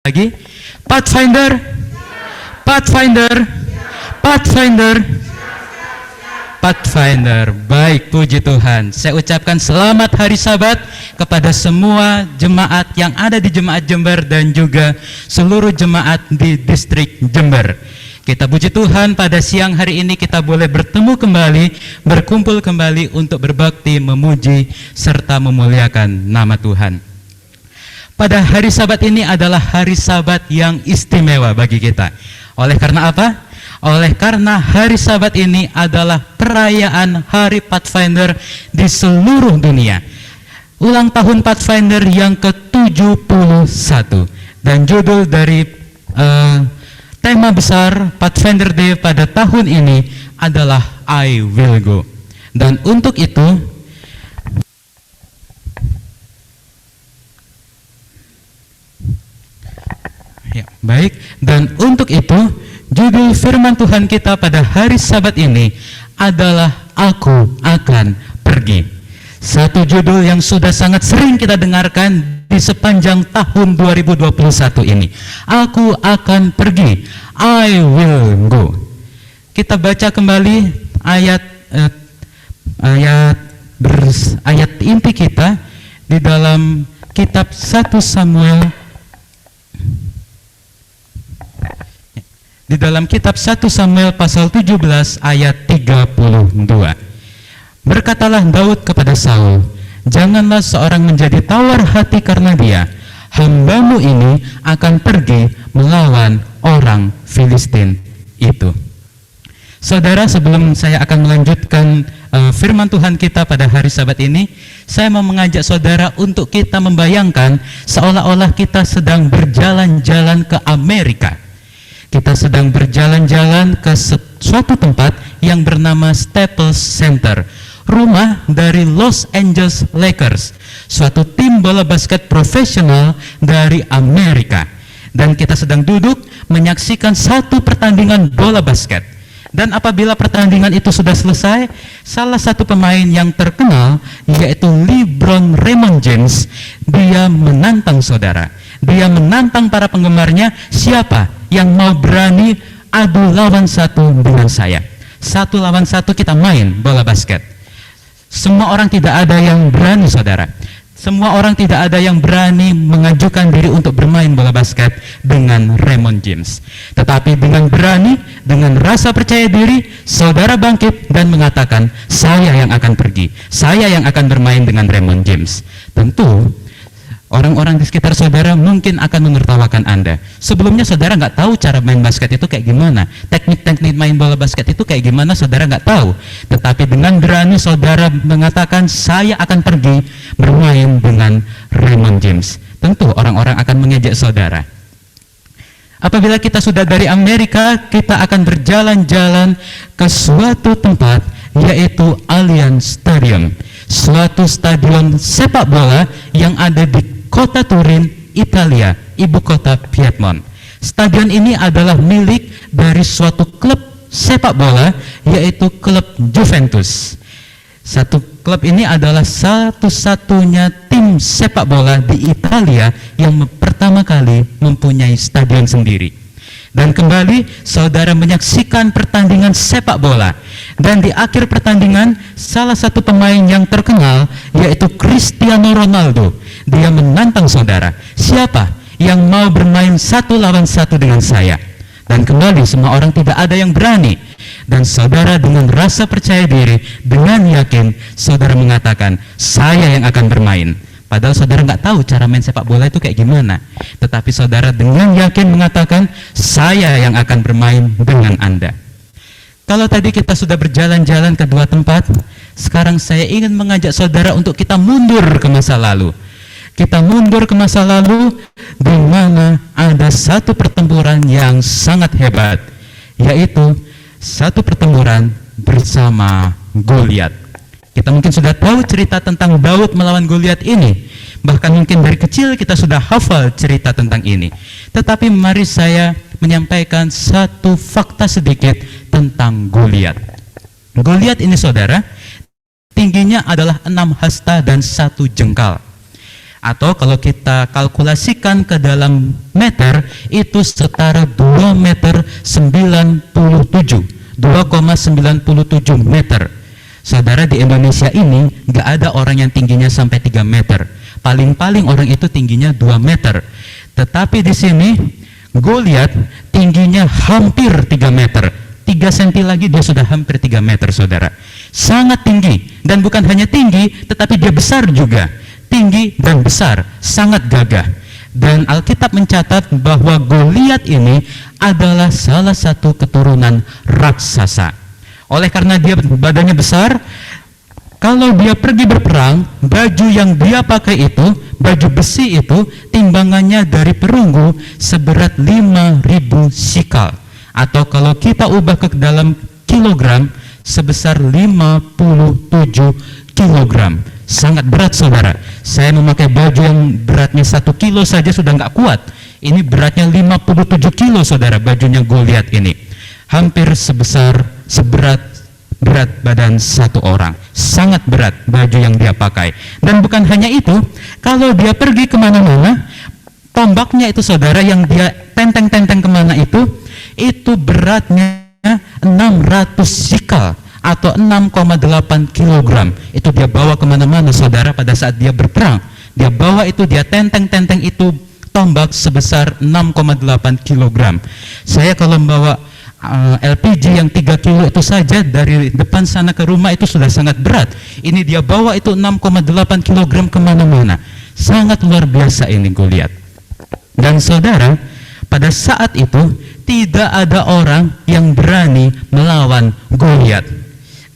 lagi. Pathfinder, Pathfinder, Pathfinder, Pathfinder. Baik, puji Tuhan. Saya ucapkan selamat hari Sabat kepada semua jemaat yang ada di Jemaat Jember dan juga seluruh jemaat di distrik Jember. Kita puji Tuhan, pada siang hari ini kita boleh bertemu kembali, berkumpul kembali untuk berbakti, memuji serta memuliakan nama Tuhan. Pada hari Sabat ini adalah hari Sabat yang istimewa bagi kita. Oleh karena apa? Oleh karena hari Sabat ini adalah perayaan Hari Pathfinder di seluruh dunia. Ulang tahun Pathfinder yang ke-71. Dan judul dari tema besar Pathfinder Day pada tahun ini adalah I Will Go. Dan untuk itu, ya, baik, dan untuk itu judul firman Tuhan kita pada hari Sabat ini adalah Aku Akan Pergi. Satu judul yang sudah sangat sering kita dengarkan di sepanjang tahun 2021 ini. Aku akan pergi, I will go. Kita baca kembali ayat inti kita di dalam kitab 1 Samuel. Di dalam kitab 1 Samuel pasal 17 ayat 32. Berkatalah Daud kepada Saul, janganlah seorang menjadi tawar hati karena dia. Hambamu ini akan pergi melawan orang Filistin itu. Saudara, sebelum saya akan melanjutkan firman Tuhan kita pada hari Sabat ini, saya mau mengajak saudara untuk kita membayangkan seolah-olah kita sedang berjalan-jalan ke Amerika. Kita sedang berjalan-jalan ke suatu tempat yang bernama Staples Center, rumah dari Los Angeles Lakers, suatu tim bola basket profesional dari Amerika. Dan kita sedang duduk menyaksikan satu pertandingan bola basket. Dan apabila pertandingan itu sudah selesai, salah satu pemain yang terkenal, yaitu LeBron Raymond James, dia menantang saudara. Dia menantang para penggemarnya, siapa yang mau berani adu lawan satu dengan saya. 1 lawan 1 kita main bola basket. Semua orang tidak ada yang berani, saudara. Semua orang tidak ada yang berani mengajukan diri untuk bermain bola basket dengan Raymond James. Tetapi dengan berani, dengan rasa percaya diri, saudara bangkit dan mengatakan, saya yang akan pergi, saya yang akan bermain dengan Raymond James. Tentu orang-orang di sekitar saudara mungkin akan menertawakan Anda. Sebelumnya saudara nggak tahu cara main basket itu kayak gimana, teknik-teknik main bola basket itu kayak gimana, saudara nggak tahu. Tetapi dengan berani saudara mengatakan, saya akan pergi bermain dengan Raymond James. Tentu orang-orang akan mengejek saudara. Apabila kita sudah dari Amerika, kita akan berjalan-jalan ke suatu tempat, yaitu Allianz Stadium, suatu stadion sepak bola yang ada di kota Turin, Italia, ibu kota Piedmont. Stadion ini adalah milik dari suatu klub sepak bola, yaitu klub Juventus. Satu klub ini adalah satu-satunya tim sepak bola di Italia yang pertama kali mempunyai stadion sendiri. Dan kembali saudara menyaksikan pertandingan sepak bola, dan di akhir pertandingan salah satu pemain yang terkenal, yaitu Cristiano Ronaldo, dia menantang saudara, siapa yang mau bermain 1 lawan 1 dengan saya. Dan kembali semua orang tidak ada yang berani. Dan saudara dengan rasa percaya diri, dengan yakin, saudara mengatakan, saya yang akan bermain. Padahal saudara nggak tahu cara main sepak bola itu kayak gimana. Tetapi saudara dengan yakin mengatakan, saya yang akan bermain dengan Anda. Kalau tadi kita sudah berjalan-jalan ke dua tempat, sekarang saya ingin mengajak saudara untuk kita mundur ke masa lalu. Kita mundur ke masa lalu di mana ada satu pertempuran yang sangat hebat, yaitu satu pertempuran bersama Goliat. Kita mungkin sudah tahu cerita tentang Daud melawan Goliat ini. Bahkan mungkin dari kecil kita sudah hafal cerita tentang ini. Tetapi mari saya menyampaikan satu fakta sedikit tentang Goliat. Goliat ini saudara, tingginya adalah 6 hasta dan 1 jengkal. Atau kalau kita kalkulasikan ke dalam meter, itu setara 2 meter 97, 2,97 meter. Saudara, di Indonesia ini nggak ada orang yang tingginya sampai 3 meter. Paling-paling orang itu tingginya 2 meter. Tetapi di sini Goliat tingginya hampir 3 meter. 3 senti lagi dia sudah hampir 3 meter, saudara. Sangat tinggi. Dan bukan hanya tinggi, tetapi dia besar juga. Tinggi dan besar, sangat gagah. Dan Alkitab mencatat bahwa Goliat ini adalah salah satu keturunan raksasa. Oleh karena dia badannya besar, kalau dia pergi berperang, baju yang dia pakai itu, baju besi itu, timbangannya dari perunggu seberat 5.000 sikal. Atau kalau kita ubah ke dalam kilogram, sebesar 57 kilogram. Sangat berat, saudara. Saya memakai baju yang beratnya 1 kilo saja sudah nggak kuat. Ini beratnya 57 kilo, saudara, bajunya Goliat ini. Hampir seberat badan satu orang. Sangat berat baju yang dia pakai. Dan bukan hanya itu, kalau dia pergi kemana-mana, tombaknya itu, saudara, yang dia tenteng-tenteng kemana itu beratnya 600 sikal atau 6,8 kilogram. Itu dia bawa kemana-mana, saudara, pada saat dia berperang. Dia bawa itu, dia tenteng-tenteng itu tombak sebesar 6,8 kilogram. Saya kalau membawa LPG yang 3 kilo itu saja dari depan sana ke rumah itu sudah sangat berat. Ini dia bawa itu 6,8 kilogram kemana-mana. Sangat luar biasa ini Goliat. Dan saudara, pada saat itu tidak ada orang yang berani melawan Goliat.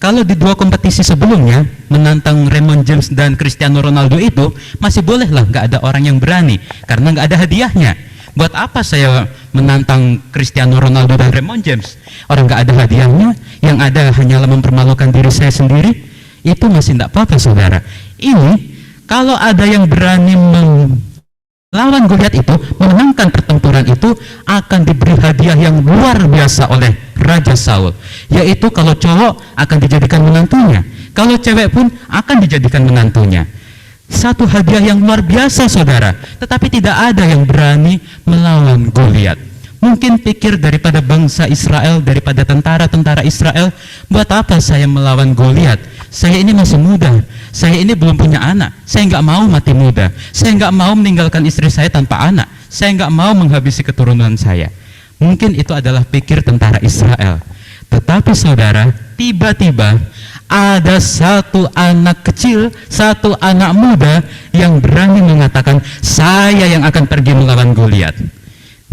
Kalau di 2 kompetisi sebelumnya menantang Raymond James dan Cristiano Ronaldo itu masih bolehlah, nggak ada orang yang berani karena nggak ada hadiahnya. Buat apa saya menantang Cristiano Ronaldo dan Raymond James? Orang nggak ada hadiahnya, yang ada hanyalah mempermalukan diri saya sendiri. Itu masih tidak apa-apa, saudara. Ini kalau ada yang berani melawan Goliat itu, memenangkan pertempuran itu, akan diberi hadiah yang luar biasa oleh Raja Saul, yaitu kalau cowok akan dijadikan menantunya, kalau cewek pun akan dijadikan menantunya. Satu hadiah yang luar biasa, saudara. Tetapi tidak ada yang berani melawan Goliat. Mungkin pikir daripada bangsa Israel, daripada tentara-tentara Israel, buat apa saya melawan Goliat? Saya ini masih muda, saya ini belum punya anak, saya nggak mau mati muda, saya nggak mau meninggalkan istri saya tanpa anak, saya nggak mau menghabisi keturunan saya. Mungkin itu adalah pikir tentara Israel. Tetapi saudara, tiba-tiba ada satu anak kecil, satu anak muda yang berani mengatakan, saya yang akan pergi melawan Goliat.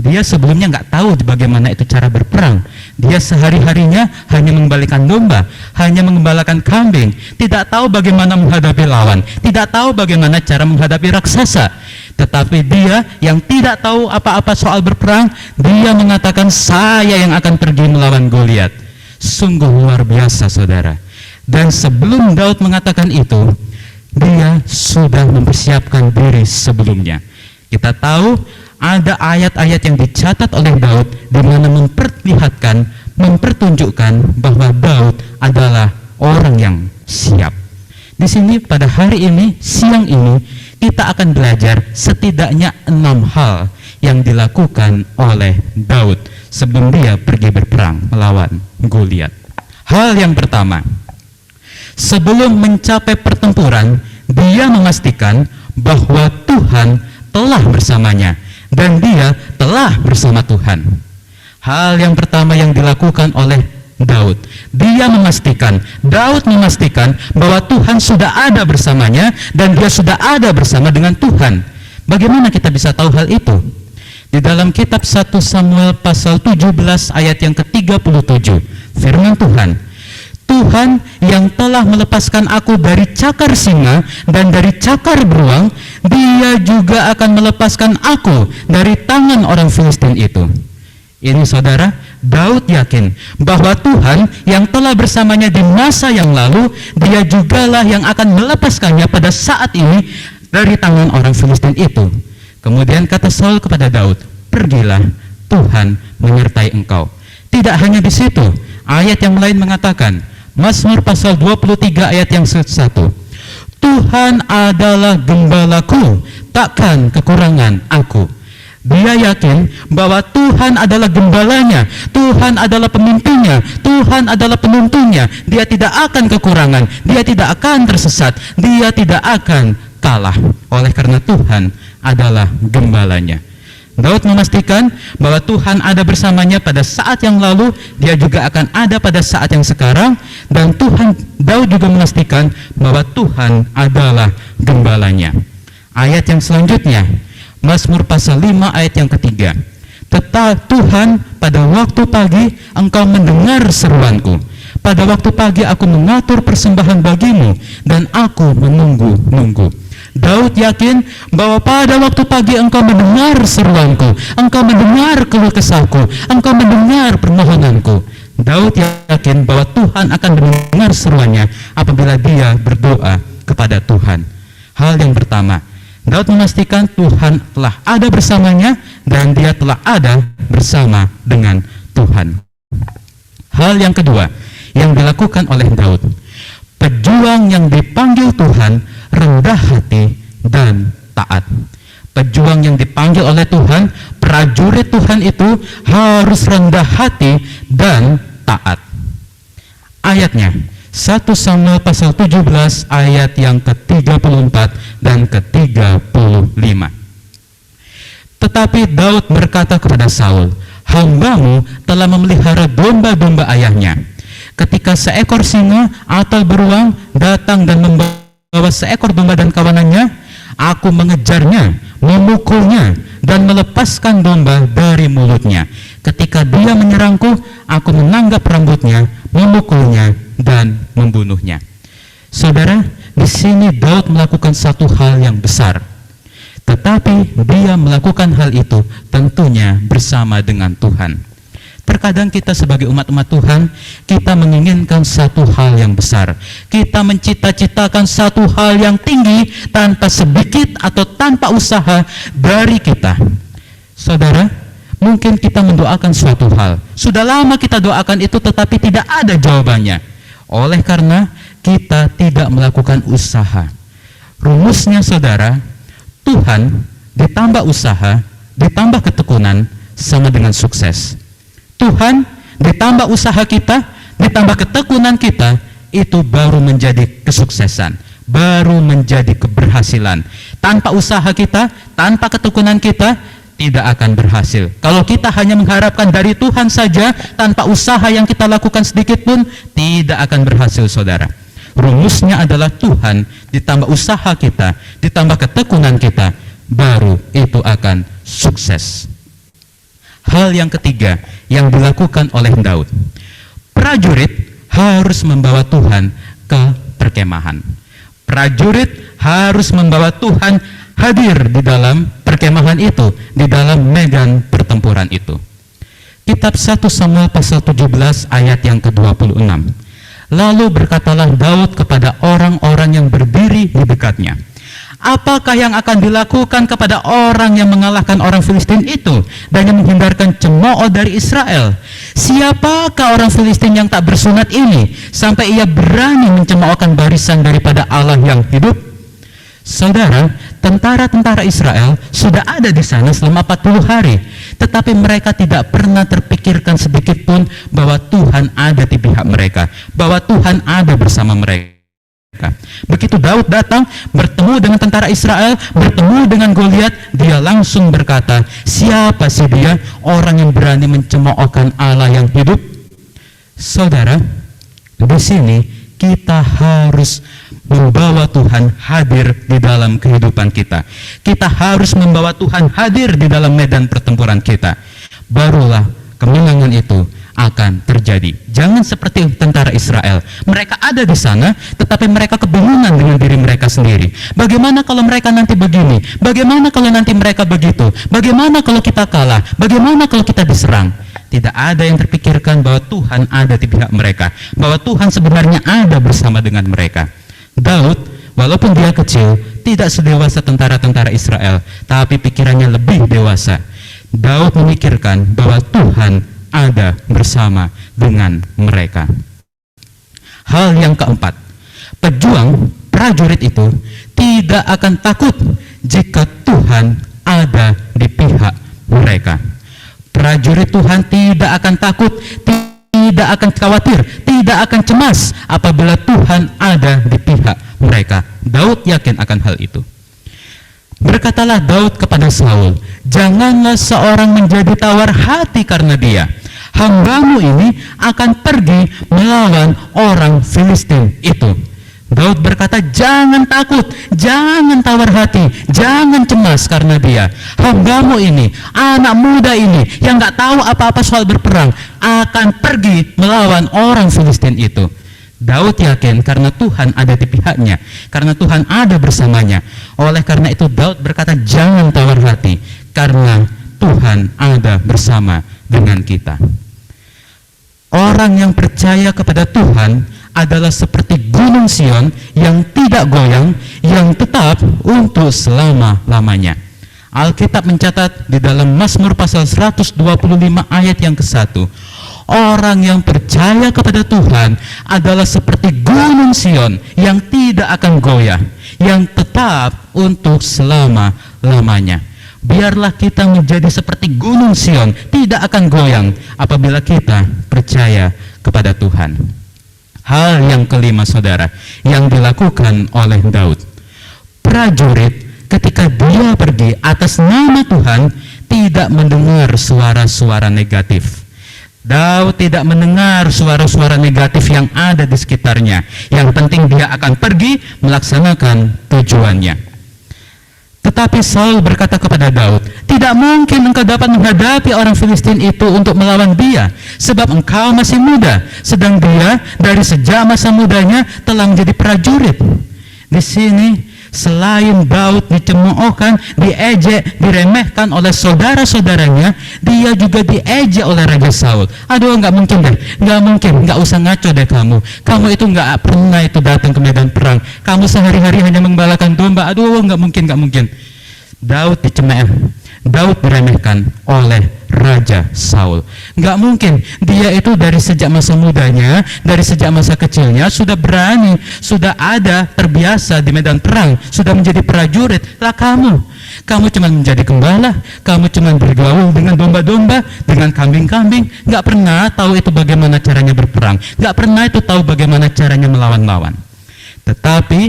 Dia sebelumnya nggak tahu bagaimana itu cara berperang. Dia sehari-harinya hanya mengembalikan domba, hanya mengembalakan kambing, tidak tahu bagaimana menghadapi lawan, tidak tahu bagaimana cara menghadapi raksasa. Tetapi dia yang tidak tahu apa-apa soal berperang, dia mengatakan, saya yang akan pergi melawan Goliat. Sungguh luar biasa, saudara. Dan sebelum Daud mengatakan itu, dia sudah mempersiapkan diri sebelumnya. Kita tahu ada ayat-ayat yang dicatat oleh Daud di mana memperlihatkan, mempertunjukkan bahwa Daud adalah orang yang siap. Di sini pada hari ini, siang ini, kita akan belajar setidaknya 6 hal yang dilakukan oleh Daud sebelum dia pergi berperang melawan Goliat. Hal yang pertama, sebelum mencapai pertempuran, dia memastikan bahwa Tuhan telah bersamanya dan dia telah bersama Tuhan. Hal yang pertama yang dilakukan oleh Daud, Daud memastikan bahwa Tuhan sudah ada bersamanya dan dia sudah ada bersama dengan Tuhan. Bagaimana kita bisa tahu hal itu? Di dalam kitab 1 Samuel pasal 17 ayat yang ke-37, firman Tuhan, Tuhan yang telah melepaskan aku dari cakar singa dan dari cakar beruang, dia juga akan melepaskan aku dari tangan orang Filistin itu. Ini saudara, Daud yakin bahwa Tuhan yang telah bersamanya di masa yang lalu, dia jugalah yang akan melepaskannya pada saat ini dari tangan orang Filistin itu. Kemudian kata Saul kepada Daud, pergilah, Tuhan menyertai engkau. Tidak hanya di situ, ayat yang lain mengatakan, Mazmur pasal 23 ayat yang ke-1, Tuhan adalah gembalaku, takkan kekurangan aku. Dia yakin bahwa Tuhan adalah gembalanya, Tuhan adalah pemimpinnya, Tuhan adalah penuntunnya. Dia tidak akan kekurangan, dia tidak akan tersesat, dia tidak akan kalah. Oleh karena Tuhan adalah gembalanya. Daud memastikan bahwa Tuhan ada bersamanya pada saat yang lalu, dia juga akan ada pada saat yang sekarang, dan Daud juga memastikan bahwa Tuhan adalah gembalanya. Ayat yang selanjutnya, Mazmur pasal 5 ayat yang ketiga. Tuhan, pada waktu pagi engkau mendengar seruanku. Pada waktu pagi aku mengatur persembahan bagimu, dan aku menunggu-nunggu. Daud yakin bahwa pada waktu pagi engkau mendengar seruanku, engkau mendengar keluh kesahku, engkau mendengar permohonanku. Daud yakin bahwa Tuhan akan mendengar seruannya apabila dia berdoa kepada Tuhan. Hal yang pertama, Daud memastikan Tuhan telah ada bersamanya dan dia telah ada bersama dengan Tuhan. Hal yang kedua yang dilakukan oleh Daud, pejuang yang dipanggil Tuhan rendah hati dan taat. Pejuang yang dipanggil oleh Tuhan, prajurit Tuhan itu harus rendah hati dan taat. Ayatnya 1 Samuel pasal 17 ayat yang ke-34 dan ke-35. Tetapi Daud berkata kepada Saul, "Hambamu telah memelihara domba-domba ayahnya. Ketika seekor singa atau beruang datang dan membawa seekor domba dan kawanannya, aku mengejarnya, memukulnya, dan melepaskan domba dari mulutnya. Ketika dia menyerangku, aku menanggap rambutnya, memukulnya, dan membunuhnya." Saudara, di sini Daud melakukan satu hal yang besar. Tetapi dia melakukan hal itu tentunya bersama dengan Tuhan. Terkadang kita sebagai umat-umat Tuhan, kita menginginkan satu hal yang besar. Kita mencita-citakan satu hal yang tinggi tanpa sedikit atau tanpa usaha dari kita. Saudara, mungkin kita mendoakan suatu hal. Sudah lama kita doakan itu tetapi tidak ada jawabannya. Oleh karena kita tidak melakukan usaha. Rumusnya saudara, Tuhan ditambah usaha, ditambah ketekunan sama dengan sukses. Tuhan ditambah usaha kita, ditambah ketekunan kita, itu baru menjadi kesuksesan, baru menjadi keberhasilan. Tanpa usaha kita, tanpa ketekunan kita, tidak akan berhasil. Kalau kita hanya mengharapkan dari Tuhan saja, tanpa usaha yang kita lakukan sedikit pun, tidak akan berhasil, saudara. Rumusnya adalah Tuhan ditambah usaha kita, ditambah ketekunan kita, baru itu akan sukses. Hal yang ketiga yang dilakukan oleh Daud, prajurit harus membawa Tuhan ke perkemahan. Prajurit harus membawa Tuhan hadir di dalam perkemahan itu, di dalam medan pertempuran itu. Kitab 1 Samuel pasal 17 ayat yang ke-26. Lalu berkatalah Daud kepada orang-orang yang berdiri di dekatnya, "Apakah yang akan dilakukan kepada orang yang mengalahkan orang Filistin itu dan yang menghindarkan cemooh dari Israel? Siapakah orang Filistin yang tak bersunat ini sampai ia berani mencemoohkan barisan daripada Allah yang hidup?" Saudara, tentara-tentara Israel sudah ada di sana selama 40 hari, tetapi mereka tidak pernah terpikirkan sedikit pun bahwa Tuhan ada di pihak mereka, bahwa Tuhan ada bersama mereka. Begitu Daud datang bertemu dengan tentara Israel, bertemu dengan Goliat, dia langsung berkata, "Siapa sih dia, orang yang berani mencemoohkan Allah yang hidup?" Saudara, di sini kita harus membawa Tuhan hadir di dalam kehidupan kita. Kita harus membawa Tuhan hadir di dalam medan pertempuran kita. Barulah kemenangan itu akan terjadi. Jangan seperti tentara Israel. Mereka ada di sana, tetapi mereka kebingungan dengan diri mereka sendiri. Bagaimana kalau mereka nanti begini? Bagaimana kalau nanti mereka begitu? Bagaimana kalau kita kalah? Bagaimana kalau kita diserang? Tidak ada yang terpikirkan bahwa Tuhan ada di pihak mereka, bahwa Tuhan sebenarnya ada bersama dengan mereka. Daud, walaupun dia kecil, tidak sedewasa tentara-tentara Israel, tapi pikirannya lebih dewasa. Daud memikirkan bahwa Tuhan ada bersama dengan mereka. Hal yang keempat, pejuang prajurit itu tidak akan takut jika Tuhan ada di pihak mereka. Prajurit Tuhan tidak akan takut, tidak akan khawatir, tidak akan cemas apabila Tuhan ada di pihak mereka. Daud yakin akan hal itu. Berkatalah Daud kepada Saul, "Janganlah seorang menjadi tawar hati karena dia. Hambamu ini akan pergi melawan orang Filistin itu." Daud berkata, "Jangan takut, jangan tawar hati, jangan cemas karena dia. Hambamu ini, anak muda ini yang gak tahu apa-apa soal berperang, akan pergi melawan orang Filistin itu." Daud yakin karena Tuhan ada di pihaknya, karena Tuhan ada bersamanya. Oleh karena itu Daud berkata, "Jangan tawar hati, karena Tuhan ada bersama dengan kita." Orang yang percaya kepada Tuhan adalah seperti gunung Sion yang tidak goyang, yang tetap untuk selama-lamanya. Alkitab mencatat di dalam Mazmur pasal 125 ayat yang ke-1, orang yang percaya kepada Tuhan adalah seperti gunung Sion yang tidak akan goyah, yang tetap untuk selama-lamanya. Biarlah kita menjadi seperti gunung Sion, tidak akan goyang apabila kita percaya kepada Tuhan. Hal yang kelima, saudara, yang dilakukan oleh Daud. Prajurit ketika dia pergi atas nama Tuhan tidak mendengar suara-suara negatif. Daud tidak mendengar suara-suara negatif yang ada di sekitarnya. Yang penting dia akan pergi melaksanakan tujuannya. Tetapi Saul berkata kepada Daud, "Tidak mungkin engkau dapat menghadapi orang Filistin itu untuk melawan dia, sebab engkau masih muda, sedang dia dari sejak masa mudanya telah menjadi prajurit." Di sini selain Daud dicemoohkan, diejek, diremehkan oleh saudara-saudaranya, dia juga diejek oleh Raja Saul. "Aduh, nggak mungkin deh, nggak mungkin, nggak usah ngaco deh kamu. Kamu itu nggak pernah itu datang ke medan perang. Kamu sehari-hari hanya menggembalakan domba. Aduh, nggak mungkin, nggak mungkin." Daud dicemooh, Daud diremehkan oleh Raja Saul. Nggak mungkin, dia itu dari sejak masa mudanya, dari sejak masa kecilnya sudah berani, sudah ada, terbiasa di medan perang, sudah menjadi prajurit. Lah kamu cuma menjadi gembala, kamu cuma bergaul dengan domba-domba, dengan kambing-kambing, nggak pernah tahu itu bagaimana caranya berperang, nggak pernah itu tahu bagaimana caranya melawan-lawan. Tetapi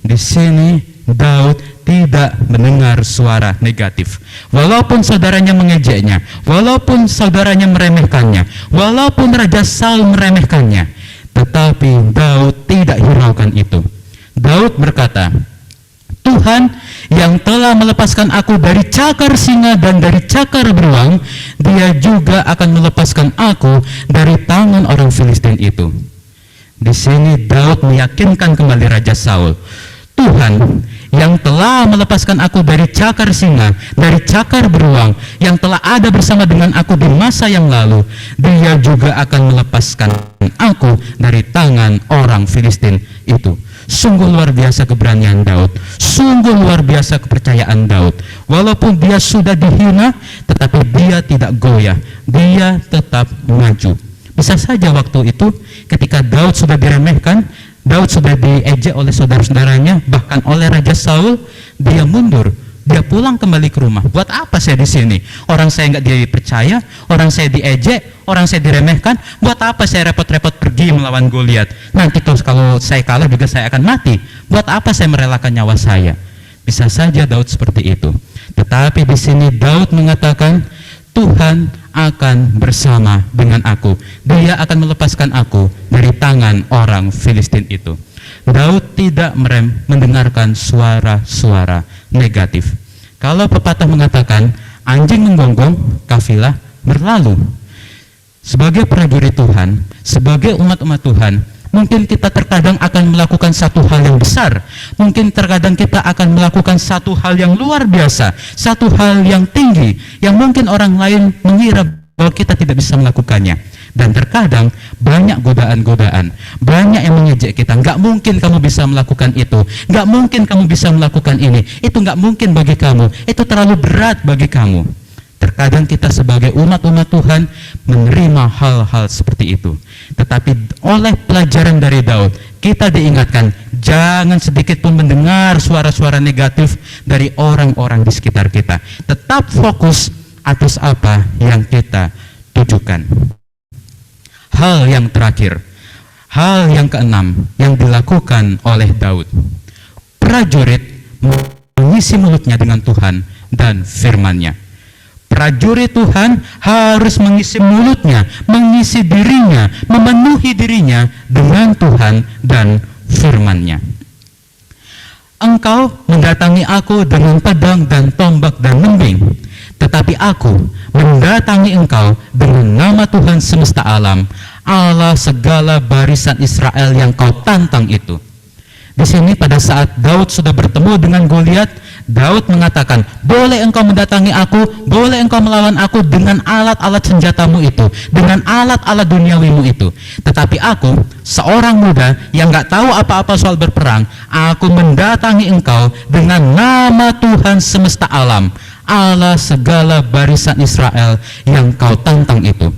di sini Daud tidak mendengar suara negatif. Walaupun saudaranya mengejeknya, walaupun saudaranya meremehkannya, walaupun Raja Saul meremehkannya, tetapi Daud tidak hiraukan itu. Daud berkata, "Tuhan yang telah melepaskan aku dari cakar singa dan dari cakar beruang, dia juga akan melepaskan aku dari tangan orang Filistin itu." Di sini Daud meyakinkan kembali Raja Saul, "Tuhan yang telah melepaskan aku dari cakar singa, dari cakar beruang, yang telah ada bersama dengan aku di masa yang lalu, dia juga akan melepaskan aku dari tangan orang Filistin itu." Sungguh luar biasa keberanian Daud, sungguh luar biasa kepercayaan Daud. Walaupun dia sudah dihina, tetapi dia tidak goyah, dia tetap maju. Bisa saja waktu itu ketika Daud sudah diremehkan, Daud sudah diejek oleh saudara-saudaranya, bahkan oleh Raja Saul, dia mundur, dia pulang kembali ke rumah. Buat apa saya di sini? Orang saya nggak dipercaya, orang saya diejek, orang saya diremehkan. Buat apa saya repot-repot pergi melawan Goliat? Nanti kalau saya kalah juga saya akan mati. Buat apa saya merelakan nyawa saya? Bisa saja Daud seperti itu. Tetapi di sini Daud mengatakan, "Tuhan akan bersama dengan aku. Dia akan melepaskan aku dari tangan orang Filistin itu." Daud tidak mendengarkan suara-suara negatif. Kalau pepatah mengatakan, anjing menggonggong, kafilah berlalu. Sebagai prajurit Tuhan, sebagai umat-umat Tuhan, mungkin kita terkadang akan melakukan satu hal yang besar. Mungkin terkadang kita akan melakukan satu hal yang luar biasa, satu hal yang tinggi, yang mungkin orang lain mengira bahwa kita tidak bisa melakukannya. Dan terkadang banyak godaan-godaan, banyak yang mengejek kita. Nggak mungkin kamu bisa melakukan itu, nggak mungkin kamu bisa melakukan ini, itu nggak mungkin bagi kamu, itu terlalu berat bagi kamu. Terkadang kita sebagai umat-umat Tuhan menerima hal-hal seperti itu. Tetapi oleh pelajaran dari Daud, kita diingatkan, Jangan sedikit pun mendengar suara-suara negatif dari orang-orang di sekitar kita. Tetap fokus atas apa yang kita tujukan. Hal yang terakhir, hal yang keenam yang dilakukan oleh Daud. Prajurit mengisi mulutnya dengan Tuhan dan firman-Nya. Prajurit Tuhan harus mengisi mulutnya, mengisi dirinya, memenuhi dirinya dengan Tuhan dan firman-Nya. Engkau mendatangi aku dengan pedang dan tombak dan lembing, tetapi aku mendatangi engkau dengan nama Tuhan semesta alam, Allah segala barisan Israel yang kau tantang itu. Di sini pada saat Daud sudah bertemu dengan Goliat, Daud mengatakan, boleh engkau mendatangi aku, boleh engkau melawan aku dengan alat-alat senjatamu itu, dengan alat-alat duniawimu itu. Tetapi aku, seorang muda yang gak tahu apa-apa soal berperang, aku mendatangi engkau dengan nama Tuhan semesta alam, Allah segala barisan Israel yang kau tantang itu.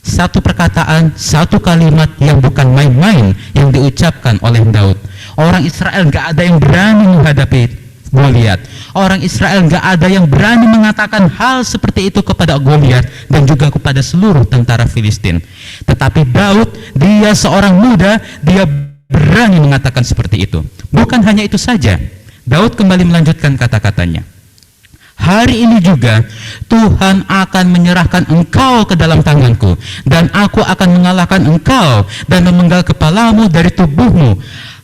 Satu perkataan, satu kalimat yang bukan main-main yang diucapkan oleh Daud. Orang Israel gak ada yang berani menghadapi Goliat. Orang Israel gak ada yang berani mengatakan hal seperti itu kepada Goliat dan juga kepada seluruh tentara Filistin. Tetapi Daud, dia seorang muda, dia berani mengatakan seperti itu. Bukan hanya itu saja, Daud kembali melanjutkan kata-katanya. Hari ini juga Tuhan akan menyerahkan engkau ke dalam tanganku, dan aku akan mengalahkan engkau dan memenggal kepalamu dari tubuhmu.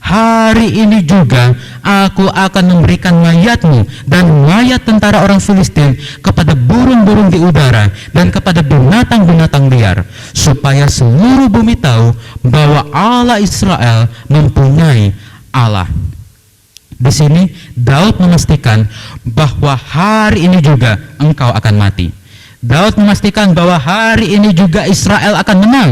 Hari ini juga aku akan memberikan mayatmu dan mayat tentara orang Filistin kepada burung-burung di udara dan kepada binatang-binatang liar, supaya seluruh bumi tahu bahwa Allah Israel mempunyai Allah. Di sini Daud memastikan bahwa hari ini juga engkau akan mati. Daud memastikan bahwa hari ini juga Israel akan menang.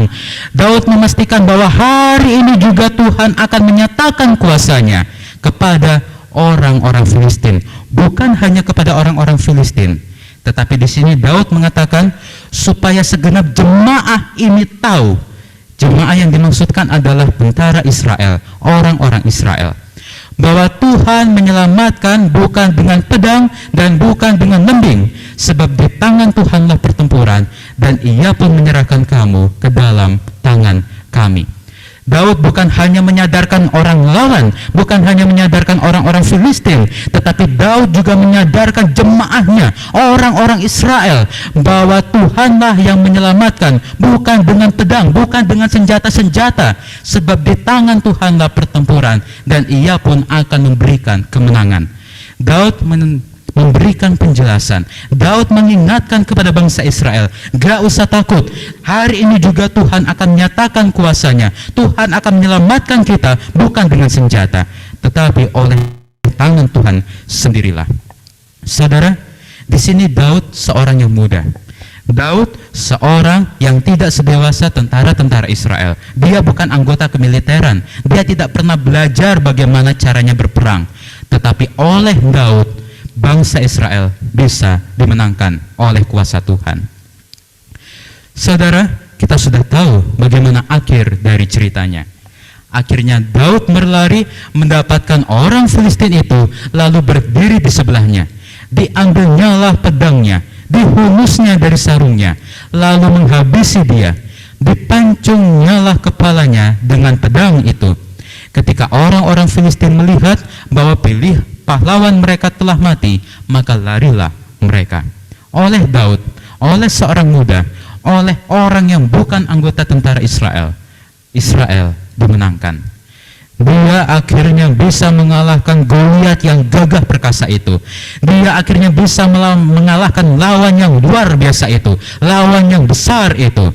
Daud memastikan bahwa hari ini juga Tuhan akan menyatakan kuasanya kepada orang-orang Filistin. Bukan hanya kepada orang-orang Filistin, tetapi di sini Daud mengatakan supaya segenap jemaah ini tahu. Jemaah yang dimaksudkan adalah tentara Israel, orang-orang Israel, bahwa Tuhan menyelamatkan bukan dengan pedang dan bukan dengan lembing, sebab di tangan Tuhanlah pertempuran, dan Ia pun menyerahkan kamu ke dalam tangan kami. Daud bukan hanya menyadarkan orang lawan, bukan hanya menyadarkan orang-orang Filistin, tetapi Daud juga menyadarkan jemaahnya, orang-orang Israel, bahwa Tuhanlah yang menyelamatkan, bukan dengan pedang, bukan dengan senjata-senjata, sebab di tangan Tuhanlah pertempuran, dan Ia pun akan memberikan kemenangan. Daud memberikan penjelasan. Daud mengingatkan kepada bangsa Israel, gak usah takut, hari ini juga Tuhan akan menyatakan kuasanya. Tuhan akan menyelamatkan kita bukan dengan senjata, tetapi oleh tangan Tuhan sendirilah. Saudara, di sini Daud seorang yang muda. Daud seorang yang tidak sedewasa tentara-tentara Israel. Dia bukan anggota kemiliteran. Dia tidak pernah belajar bagaimana caranya berperang. Tetapi oleh Daud, bangsa Israel bisa dimenangkan oleh kuasa Tuhan. Saudara, kita sudah tahu bagaimana akhir dari ceritanya. Akhirnya Daud berlari mendapatkan orang Filistin itu, lalu berdiri di sebelahnya. Diambilnyalah pedangnya, dihunusnya dari sarungnya, lalu menghabisi dia. Dipancungnyalah kepalanya dengan pedang itu. Ketika orang-orang Filistin melihat bahwa pahlawan mereka telah mati, maka larilah mereka. Oleh Daud, oleh seorang muda, oleh orang yang bukan anggota tentara Israel, Israel dimenangkan. Dia akhirnya bisa mengalahkan Goliat yang gagah perkasa itu. Dia akhirnya bisa mengalahkan lawan yang luar biasa itu, lawan yang besar itu,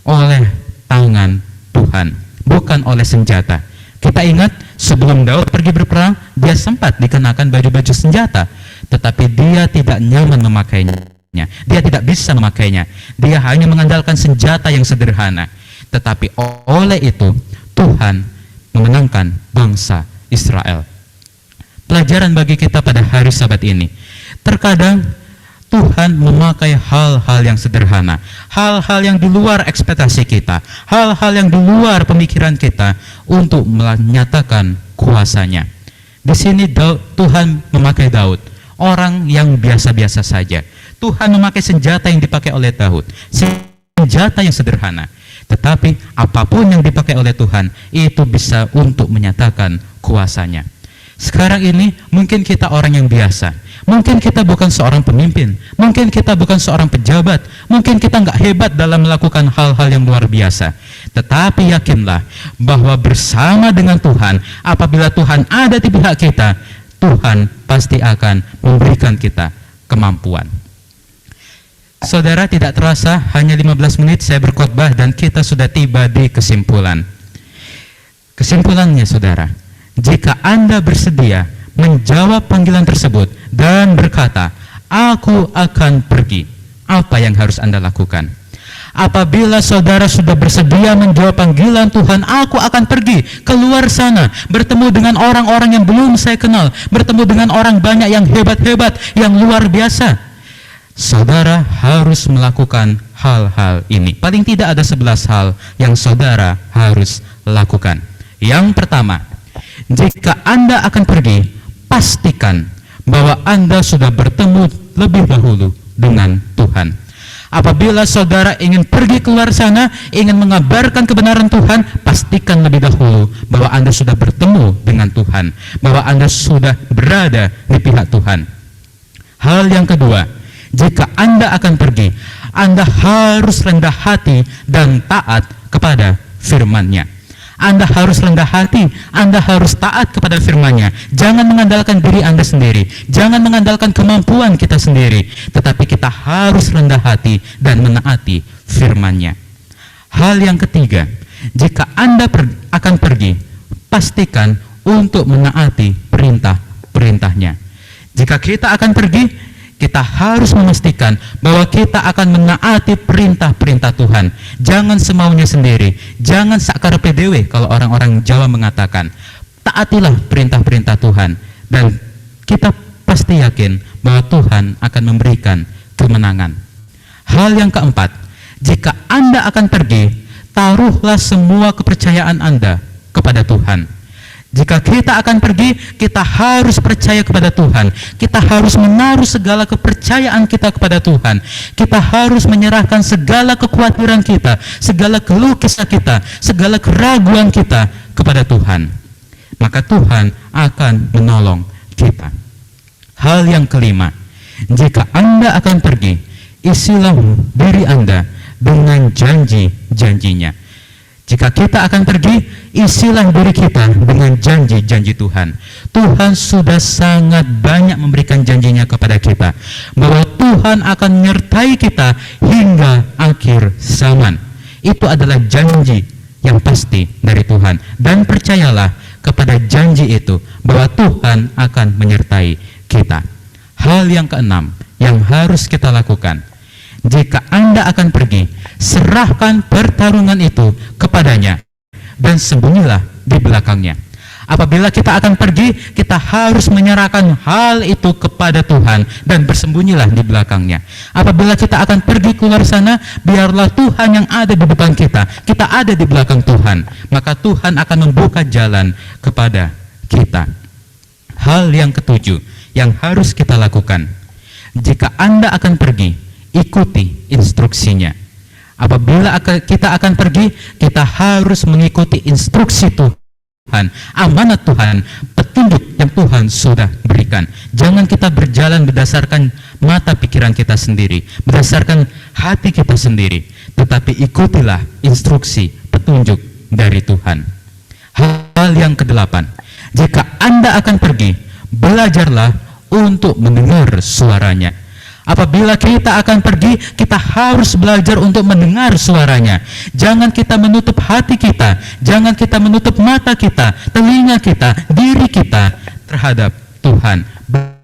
oleh tangan Tuhan, bukan oleh senjata. Kita ingat sebelum Daud pergi berperang, dia sempat dikenakan baju-baju senjata, tetapi dia tidak nyaman memakainya. Dia tidak bisa memakainya. Dia hanya mengandalkan senjata yang sederhana. Tetapi oleh itu Tuhan memenangkan bangsa Israel. Pelajaran bagi kita pada hari Sabat ini. Terkadang Tuhan memakai hal-hal yang sederhana, hal-hal yang di luar ekspektasi kita, hal-hal yang di luar pemikiran kita untuk menyatakan kuasanya. Di sini Tuhan memakai Daud, orang yang biasa-biasa saja. Tuhan memakai senjata yang dipakai oleh Daud, senjata yang sederhana. Tetapi apapun yang dipakai oleh Tuhan, itu bisa untuk menyatakan kuasanya. Sekarang ini mungkin kita orang yang biasa, mungkin kita bukan seorang pemimpin, mungkin kita bukan seorang pejabat, mungkin kita nggak hebat dalam melakukan hal-hal yang luar biasa. Tetapi yakinlah bahwa bersama dengan Tuhan, apabila Tuhan ada di pihak kita, Tuhan pasti akan memberikan kita kemampuan. Saudara, tidak terasa hanya 15 menit saya berkhotbah dan kita sudah tiba di kesimpulan. Kesimpulannya saudara, jika Anda bersedia menjawab panggilan tersebut dan berkata, "Aku akan pergi," apa yang harus Anda lakukan? Apabila saudara sudah bersedia menjawab panggilan Tuhan, "Aku akan pergi keluar sana, bertemu dengan orang-orang yang belum saya kenal, bertemu dengan orang banyak yang hebat-hebat, yang luar biasa," saudara harus melakukan hal-hal ini. Paling tidak ada 11 hal yang saudara harus lakukan. Yang pertama, jika Anda akan pergi, pastikan bahwa Anda sudah bertemu lebih dahulu dengan Tuhan. Apabila saudara ingin pergi keluar sana, ingin mengabarkan kebenaran Tuhan, pastikan lebih dahulu bahwa Anda sudah bertemu dengan Tuhan, bahwa Anda sudah berada di pihak Tuhan. Hal yang kedua, jika Anda akan pergi, Anda harus rendah hati dan taat kepada firman-Nya. Anda harus rendah hati, Anda harus taat kepada firman-Nya. Jangan mengandalkan diri Anda sendiri, jangan mengandalkan kemampuan kita sendiri, tetapi kita harus rendah hati dan menaati firman-Nya. Hal yang ketiga, jika Anda akan pergi, pastikan untuk menaati perintah-perintah-Nya. Jika kita akan pergi, kita harus memastikan bahwa kita akan menaati perintah-perintah Tuhan. Jangan semaunya sendiri, jangan sakarepe dewe kalau orang-orang Jawa mengatakan. Taatilah perintah-perintah Tuhan dan kita pasti yakin bahwa Tuhan akan memberikan kemenangan. Hal yang keempat, jika Anda akan pergi, taruhlah semua kepercayaan Anda kepada Tuhan. Jika kita akan pergi, kita harus percaya kepada Tuhan. Kita harus menaruh segala kepercayaan kita kepada Tuhan. Kita harus menyerahkan segala kekhawatiran kita, segala keluh kesah kita, segala keraguan kita kepada Tuhan. Maka Tuhan akan menolong kita. Hal yang kelima, jika Anda akan pergi, isilah diri Anda dengan janji-janjinya. Jika kita akan pergi, isilah diri kita dengan janji-janji Tuhan. Tuhan sudah sangat banyak memberikan janjinya kepada kita, bahwa Tuhan akan menyertai kita hingga akhir zaman. Itu adalah janji yang pasti dari Tuhan. Dan percayalah kepada janji itu, bahwa Tuhan akan menyertai kita. Hal yang keenam yang harus kita lakukan, jika Anda akan pergi, serahkan pertarungan itu kepadanya dan sembunyilah di belakangnya. Apabila kita akan pergi, kita harus menyerahkan hal itu kepada Tuhan dan bersembunyilah di belakangnya. Apabila kita akan pergi keluar sana, biarlah Tuhan yang ada di depan kita, kita ada di belakang Tuhan, maka Tuhan akan membuka jalan kepada kita. Hal yang ketujuh yang harus kita lakukan, jika Anda akan pergi, ikuti instruksinya. Apabila kita akan pergi, kita harus mengikuti instruksi Tuhan, amanat Tuhan, petunjuk yang Tuhan sudah berikan. Jangan kita berjalan berdasarkan mata pikiran kita sendiri, berdasarkan hati kita sendiri, tetapi ikutilah instruksi, petunjuk dari Tuhan. Hal yang kedelapan, jika Anda akan pergi, belajarlah untuk mendengar suaranya. Apabila kita akan pergi, kita harus belajar untuk mendengar suaranya. Jangan kita menutup hati kita, jangan kita menutup mata kita, telinga kita, diri kita terhadap Tuhan.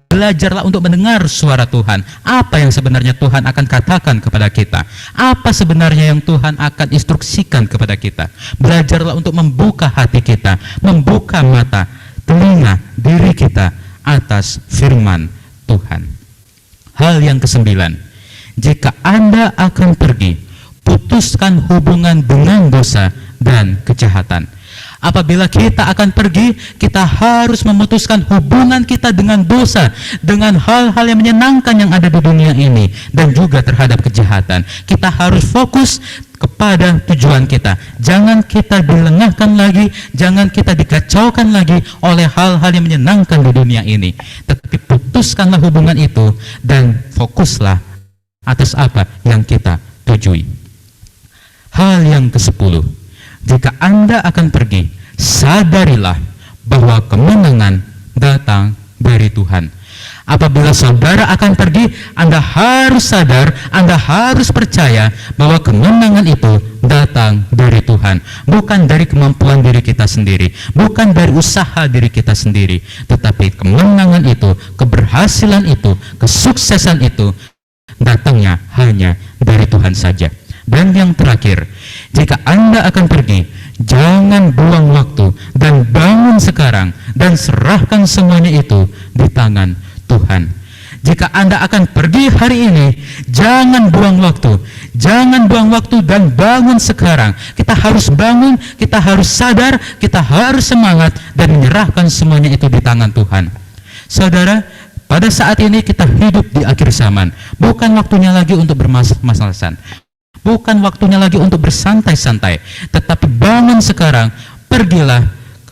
Belajarlah untuk mendengar suara Tuhan. Apa yang sebenarnya Tuhan akan katakan kepada kita? Apa sebenarnya yang Tuhan akan instruksikan kepada kita? Belajarlah untuk membuka hati kita, membuka mata, telinga, diri kita atas firman Tuhan. Hal yang kesembilan, jika Anda akan pergi, putuskan hubungan dengan dosa dan kejahatan. Apabila kita akan pergi, kita harus memutuskan hubungan kita dengan dosa, dengan hal-hal yang menyenangkan yang ada di dunia ini, dan juga terhadap kejahatan. Kita harus fokus kepada tujuan kita. Jangan kita dilengahkan lagi, jangan kita dikacaukan lagi oleh hal-hal yang menyenangkan di dunia ini. Tetapi putuskanlah hubungan itu dan fokuslah atas apa yang kita tujui. Hal yang ke-10, jika Anda akan pergi, sadarilah bahwa kemenangan datang dari Tuhan. Apabila saudara akan pergi, Anda harus sadar, Anda harus percaya bahwa kemenangan itu datang dari Tuhan. Bukan dari kemampuan diri kita sendiri, bukan dari usaha diri kita sendiri, tetapi kemenangan itu, keberhasilan itu, kesuksesan itu datangnya hanya dari Tuhan saja. Dan yang terakhir, jika Anda akan pergi, jangan buang waktu dan bangun sekarang dan serahkan semuanya itu di tangan Tuhan. Jika Anda akan pergi hari ini, jangan buang waktu. Jangan buang waktu dan bangun sekarang. Kita harus bangun, kita harus sadar, kita harus semangat dan menyerahkan semuanya itu di tangan Tuhan. Saudara, pada saat ini kita hidup di akhir zaman. Bukan waktunya lagi untuk bermas-mas-malasan. Bukan waktunya lagi untuk bersantai-santai, tetapi bangun sekarang, pergilah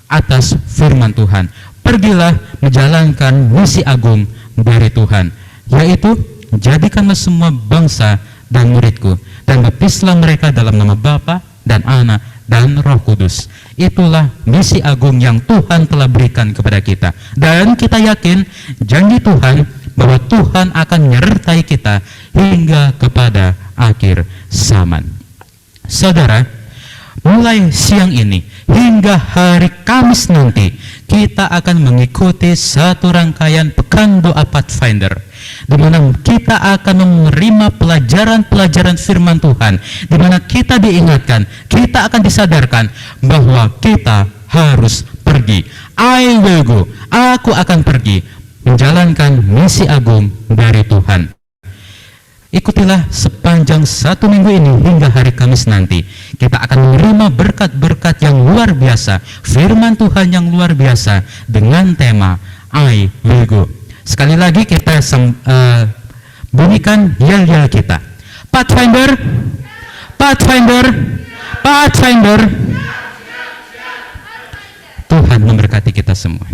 atas firman Tuhan. Pergilah menjalankan misi agung dari Tuhan, yaitu jadikanlah semua bangsa dan muridku, dan baptislah mereka dalam nama Bapa dan Anak dan Roh Kudus. Itulah misi agung yang Tuhan telah berikan kepada kita. Dan kita yakin janji Tuhan bahwa Tuhan akan menyertai kita hingga kepada akhir zaman. Saudara, mulai siang ini hingga hari Kamis nanti, kita akan mengikuti satu rangkaian Pekan Doa Pathfinder, di mana kita akan menerima pelajaran-pelajaran firman Tuhan, di mana kita diingatkan, kita akan disadarkan bahwa kita harus pergi. I will go, aku akan pergi menjalankan misi agung dari Tuhan. Ikutilah sepanjang 1 minggu ini hingga hari Kamis nanti. Kita akan menerima berkat-berkat yang luar biasa, firman Tuhan yang luar biasa dengan tema I will go. Sekali lagi kita bunyikan yel-yel kita. Pathfinder, Pathfinder, Pathfinder. Tuhan memberkati kita semua.